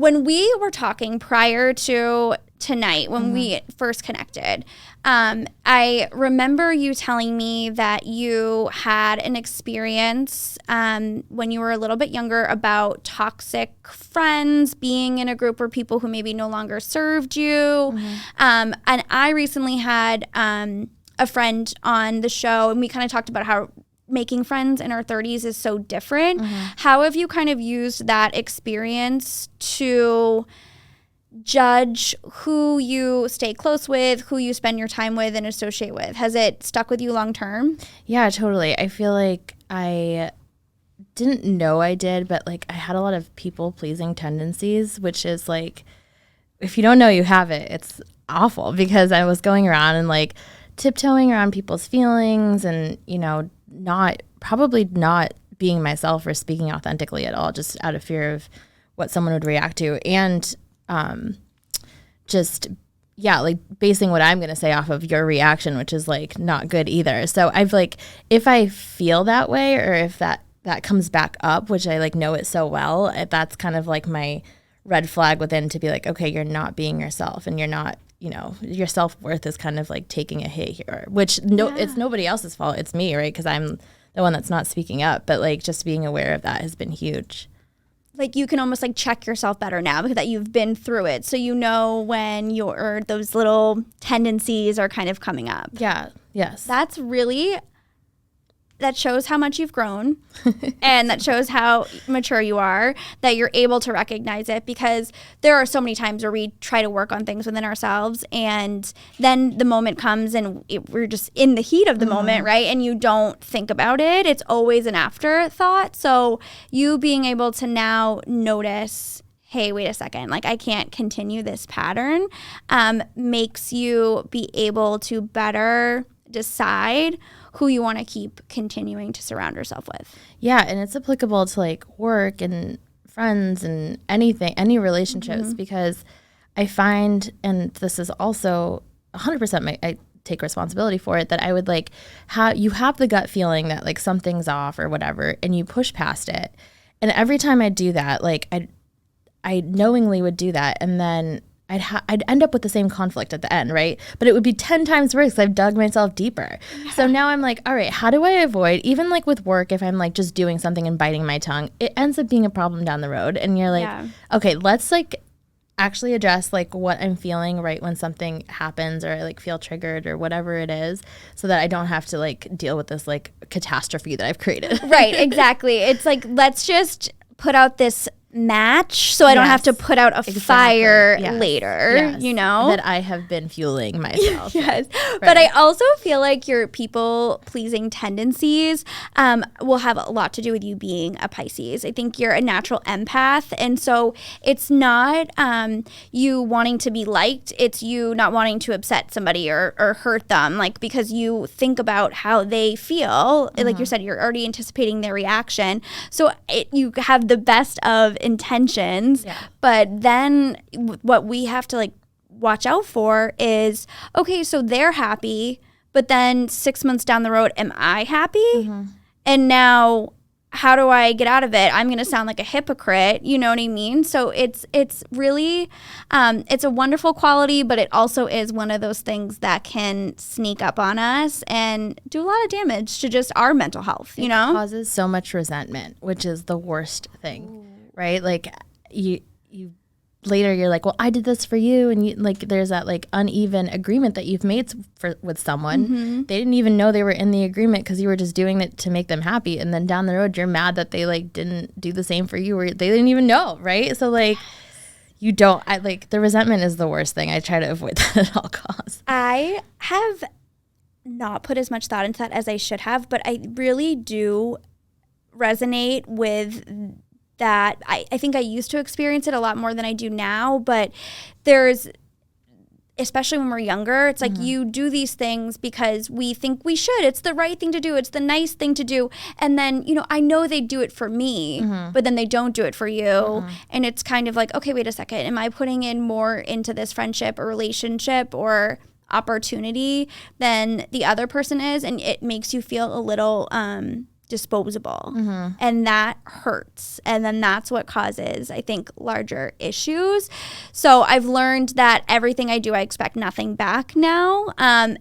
when we were talking prior to tonight, when we first connected, I remember you telling me that you had an experience when you were a little bit younger about toxic friends, being in a group where people who maybe no longer served you. And I recently had a friend on the show, and we kind of talked about how making friends in our 30s is so different. How have you kind of used that experience to judge who you stay close with, who you spend your time with and associate with? Has it stuck with you long term? Yeah, totally. I feel like I didn't know I did, but like I had a lot of people pleasing tendencies, which is like, if you don't know you have it, it's awful, because I was going around and like tiptoeing around people's feelings and, you know, probably not being myself or speaking authentically at all, just out of fear of what someone would react to. And like basing what I'm going to say off of your reaction, which is like not good either. So I've like, if I feel that way, or if that comes back up, which I like know it so well, that's kind of like my red flag within to be like, okay, you're not being yourself, and you're not, you know, your self-worth is kind of like taking a hit here, which it's nobody else's fault. It's me, right? Because I'm the one that's not speaking up, but like just being aware of that has been huge. Like you can almost like check yourself better now because that you've been through it. So you know when those little tendencies are kind of coming up. Yeah. Yes. That shows how much you've grown and that shows how mature you are, that you're able to recognize it, because there are so many times where we try to work on things within ourselves and then the moment comes and we're just in the heat of the moment, right? And you don't think about it. It's always an afterthought. So you being able to now notice, hey, wait a second, like I can't continue this pattern, makes you be able to better decide who you want to keep continuing to surround yourself with. Yeah, and it's applicable to like work and friends and anything, any relationships, because I find, and this is also 100% I take responsibility for it, that I would like you have the gut feeling that like something's off or whatever, and you push past it. And every time I do that, like I knowingly would do that, and then I'd end up with the same conflict at the end, right? But it would be 10 times worse because I've dug myself deeper. Yeah. So now I'm like, all right, how do I avoid, even like with work, if I'm like just doing something and biting my tongue, it ends up being a problem down the road. And you're like, okay, let's like actually address like what I'm feeling right when something happens, or I like feel triggered or whatever it is, so that I don't have to like deal with this like catastrophe that I've created. Right, exactly. It's like, let's just put out this match so I don't have to put out a fire later, you know? That I have been fueling myself. Yes. Right. But I also feel like your people-pleasing tendencies will have a lot to do with you being a Pisces. I think you're a natural empath, and so it's not you wanting to be liked, it's you not wanting to upset somebody or hurt them, like because you think about how they feel. Like you said, you're already anticipating their reaction. So you have the best of intentions, but then what we have to like watch out for is, okay, so they're happy, but then 6 months down the road, am I happy? And now how do I get out of it? I'm going to sound like a hypocrite, you know what I mean? So it's really, it's a wonderful quality, but it also is one of those things that can sneak up on us and do a lot of damage to just our mental health, you know? It causes so much resentment, which is the worst thing. Right? Like you later you're like, well, I did this for you. And you like, there's that like uneven agreement that you've made with someone. They didn't even know they were in the agreement because you were just doing it to make them happy. And then down the road, you're mad that they like didn't do the same for you, or they didn't even know. Right. So like the resentment is the worst thing. I try to avoid that at all costs. I have not put as much thought into that as I should have, but I really do resonate with that. I think I used to experience it a lot more than I do now, but there's, especially when we're younger, it's like you do these things because we think we should. It's the right thing to do. It's the nice thing to do. And then, you know, I know they do it for me, but then they don't do it for you. And it's kind of like, okay, wait a second. Am I putting in more into this friendship or relationship or opportunity than the other person is? And it makes you feel a little disposable, and that hurts, and then that's what causes, I think, larger issues. So I've learned that everything I do, I expect nothing back now, and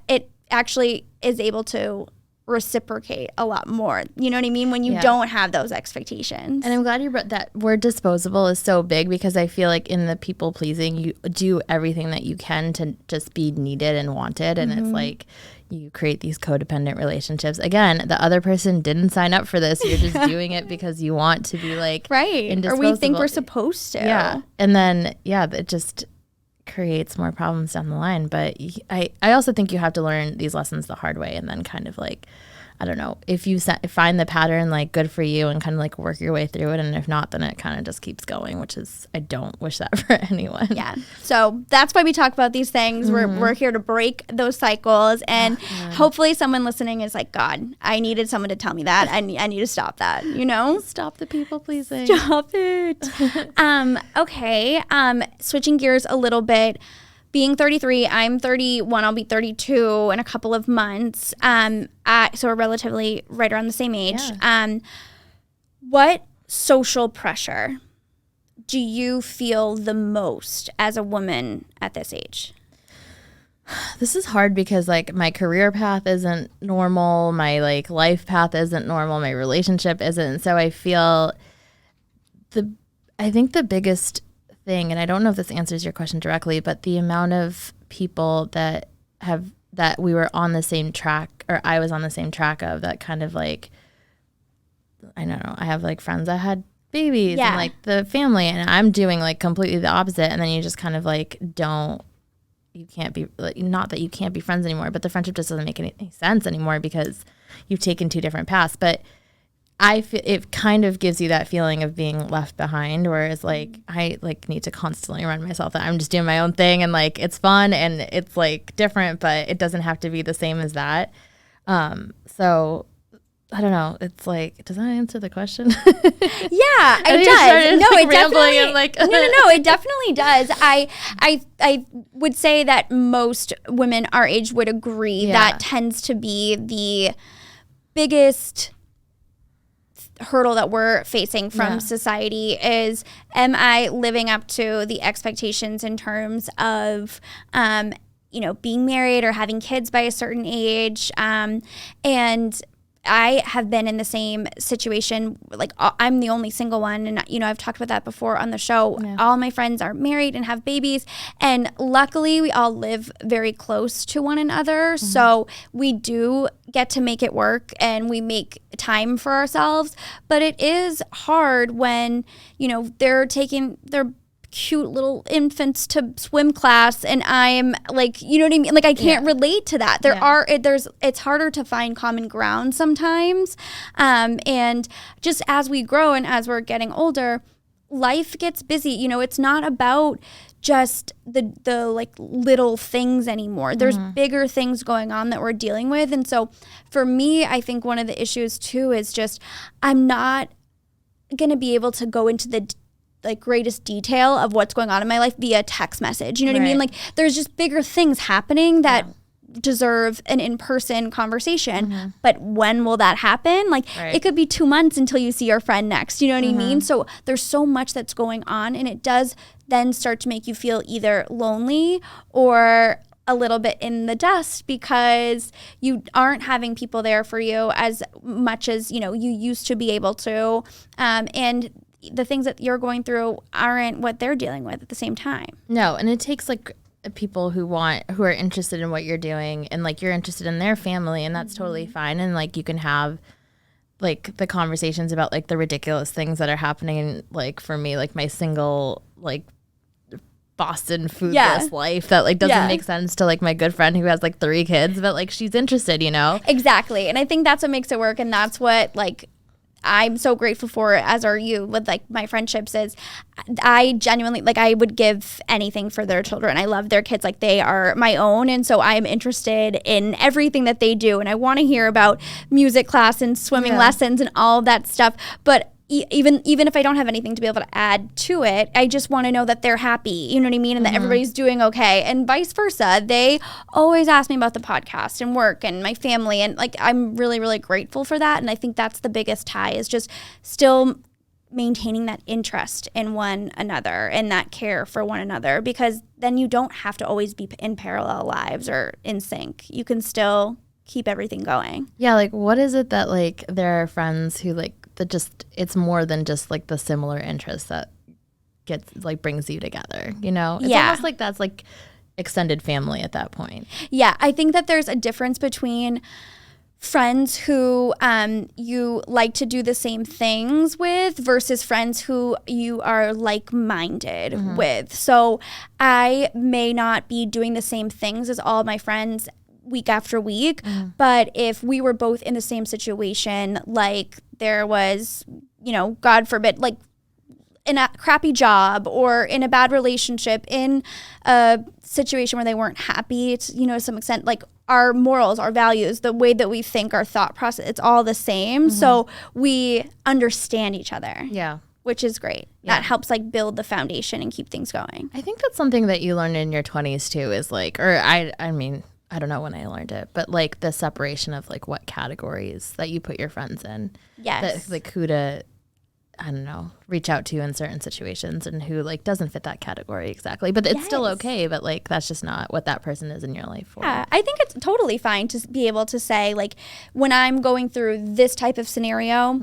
it actually is able to reciprocate a lot more. You know what I mean? When you don't have those expectations. And I'm glad you brought that word disposable is so big, because I feel like in the people pleasing, you do everything that you can to just be needed and wanted. And it's like you create these codependent relationships. Again, the other person didn't sign up for this. You're just doing it because you want to be like, right. Or we think we're supposed to. Yeah. And then, it just creates more problems down the line. But I also think you have to learn these lessons the hard way, and then kind of like, I don't know, if you find the pattern, like, good for you, and kind of like work your way through it. And if not, then it kind of just keeps going, which is, I don't wish that for anyone. Yeah. So that's why we talk about these things. We're here to break those cycles. And hopefully someone listening is like, God, I needed someone to tell me that. I need to stop that, you know? Stop the people pleasing. Stop it. Okay. Switching gears a little bit. Being 33, I'm 31, I'll be 32 in a couple of months. So we're relatively right around the same age. Yeah. What social pressure do you feel the most as a woman at this age? This is hard because, like, my career path isn't normal. My, like, life path isn't normal. My relationship isn't. So I feel I think the biggest thing, and I don't know if this answers your question directly, but the amount of people that we were on the same track, or I was on the same track of, that kind of like, I don't know, I have like friends that had babies and like the family, and I'm doing like completely the opposite. And then you just kind of like you can't be, like, not that you can't be friends anymore, but the friendship just doesn't make any sense anymore because you've taken two different paths. But I feel it kind of gives you that feeling of being left behind, whereas like I like need to constantly remind myself that I'm just doing my own thing, and like it's fun and it's like different, but it doesn't have to be the same as that. So I don't know. It's like, does that answer the question? Yeah, it does. No, it definitely. And like, no, it definitely does. I would say that most women our age would agree that tends to be the biggest hurdle that we're facing from society is, am I living up to the expectations in terms of being married or having kids by a certain age, and I have been in the same situation. Like, I'm the only single one, and I've talked about that before on the show. All my friends are married and have babies, and luckily we all live very close to one another, so we do get to make it work and we make time for ourselves. But it is hard when they're taking their cute little infants to swim class, and I'm like, you know what I mean? Like, I can't relate to that. It's harder to find common ground sometimes. And just as we grow and as we're getting older, life gets busy. It's not about just the like little things anymore. There's bigger things going on that we're dealing with. And so for me, I think one of the issues too is just, I'm not going to be able to go into the like greatest detail of what's going on in my life via text message. You know what I mean? Like, there's just bigger things happening that deserve an in-person conversation. But when will that happen? Like, it could be 2 months until you see your friend next. You know what I mean? So there's so much that's going on, and it does then start to make you feel either lonely or a little bit in the dust because you aren't having people there for you as much as, you used to be able to. And the things that you're going through aren't what they're dealing with at the same time. No, and it takes like people who are interested in what you're doing, and like you're interested in their family, and that's totally fine. And like you can have like the conversations about like the ridiculous things that are happening, like for me, like my single like Boston foodless life that like doesn't make sense to like my good friend who has like 3 kids, but like she's interested, Exactly. And I think that's what makes it work, and that's what like I'm so grateful for, as are you, with like my friendships, is I genuinely, like, I would give anything for their children. I love their kids like they are my own, and so I'm interested in everything that they do, and I want to hear about music class and swimming lessons and all of that stuff. But even if I don't have anything to be able to add to it, I just want to know that they're happy, you know what I mean, and that everybody's doing okay, and vice versa. They always ask me about the podcast and work and my family, and like I'm really, really grateful for that. And I think that's the biggest tie, is just still maintaining that interest in one another and that care for one another, because then you don't have to always be in parallel lives or in sync. You can still keep everything going. Yeah, like what is it that like there are friends who like that just, it's more than just like the similar interests that gets like brings you together, you know? It's almost like that's like extended family at that point. Yeah, I think that there's a difference between friends who you like to do the same things with versus friends who you are like-minded with. So I may not be doing the same things as all of my friends week after week, but if we were both in the same situation, like there was, you know, God forbid, like in a crappy job or in a bad relationship, in a situation where they weren't happy, to, you know, to some extent, like our morals, our values, the way that we think, our thought process, it's all the same. So we understand each other. Yeah. Which is great. Yeah. That helps like build the foundation and keep things going. I think that's something that you learn in your 20s too, is like, or I mean, I don't know when I learned it, but like the separation of like what categories that you put your friends in. Yes. That, like who to, I don't know, reach out to in certain situations and who like doesn't fit that category exactly. But it's still okay, but like that's just not what that person is in your life for. Yeah, I think it's totally fine to be able to say like, when I'm going through this type of scenario,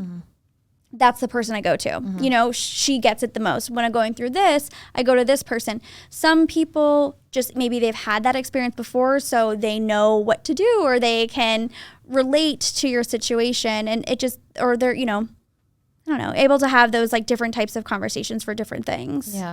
that's the person I go to. You know, she gets it the most. When I'm going through this, I go to this person. Some people just, maybe they've had that experience before, so they know what to do, or they can relate to your situation, and it just, or they're, you know, I don't know, able to have those like different types of conversations for different things. Yeah.